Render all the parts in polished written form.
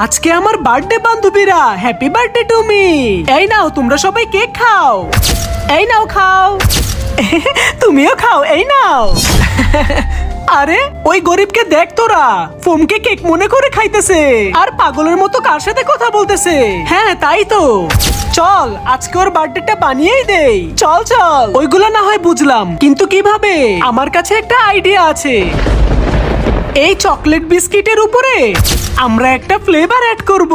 আজকে আমার বার্থডে বান্ধবীরা, হ্যাপি বার্থডে টু মি। এই নাও তোমরা সবাই কেক খাও। এই নাও খাও। তুমিও খাও, এই নাও। আরে ওই গরিবকে দেখ তোরা, ফোমকে কেক মনে করে খাইতেছে আর পাগলের মতো কার সাথে কথা বলতেছে। হ্যাঁ তাই তো, চল আজকে ওর বার্থডেটা বানিয়েই দেই। চল চল, ওইগুলো না হয় বুঝলাম, কিন্তু কিভাবে? আমার কাছে একটা আইডিয়া আছে। এই চকলেট বিস্কিটের উপরে আমরা একটা ফ্লেভার অ্যাড করব।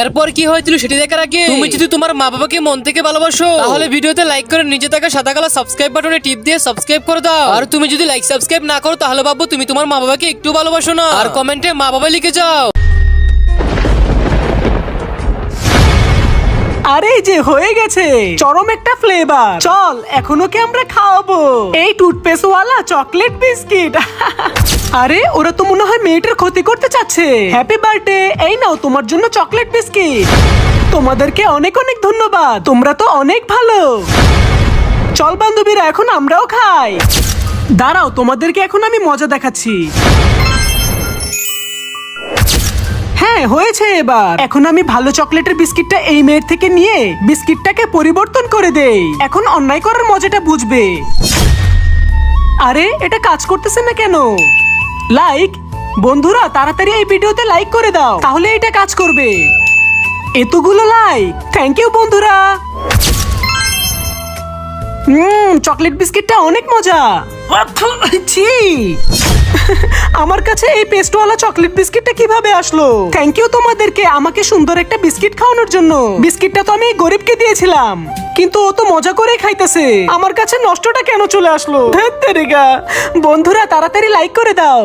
এরপর কি হয়েছিল সেটি দেখার আগে তুমি যদি তোমার মা বাবাকে মন থেকে ভালোবাসো তাহলে ভিডিওতে লাইক করে নিচে থাকা সাদা কালো সাবস্ক্রাইব বাটনে টিপ দিয়ে সাবস্ক্রাইব করে দাও। আর তুমি যদি লাইক সাবস্ক্রাইব না করো তাহলে ভাবো তুমি তোমার মা বাবাকে একটু ভালোবাসো না। আর কমেন্টে মা বাবা লিখে যাও। আরে যে হয়ে গেছে চরম একটা ফ্লেভার। চল এখন ওকে আমরা খাওয়াবো এই টুথপেস্ট ওয়ালা চকলেট বিস্কিট। আরে ওরা তো মনে হয় মেয়েটার ক্ষতি করতে চাচ্ছে। হ্যাপি বার্থডে, এই নাও তোমার জন্য চকলেট বিস্কিট। তোমাদেরকে অনেক অনেক ধন্যবাদ, তোমরা তো অনেক ভালো। চল বান্ধবীরা এখন আমরাও খাই। দাঁড়াও তোমাদেরকে এখন আমি মজা দেখাচ্ছি। হ্যাঁ হয়েছে এবার। এখন আমি ভালো চকলেটের বিস্কিটটা এই মেয়ের থেকে নিয়ে বিস্কিটটাকে পরিবর্তন করে দেই। এখন অন্যায় করার মজাটা বুঝবে। আরে এটা কাজ করতেছে না কেন? লাইক, বন্ধুরা তাড়াতাড়ি এই ভিডিওতে লাইক করে দাও, তাহলে এটা কাজ করবে। এতগুলো লাইক, থ্যাংক ইউ বন্ধুরা। চকলেট বিস্কিটটা অনেক মজা। ছি, আমার কাছে এই পেস্টওয়ালা চকলেট বিস্কিটটা কিভাবে আসলো? থ্যাংক ইউ তোমাদেরকে আমাকে সুন্দর একটা বিস্কিট খাওয়ানোর জন্য। বিস্কিটটা তো আমি গরিবকে দিয়েছিলাম, কিন্তু ও তো মজা করে খাইতেছে। আমার কাছে নষ্টটা কেন চলে আসলো? ধ্যাৎ তেরিকা। বন্ধুরা তাড়াতাড়ি লাইক করে দাও।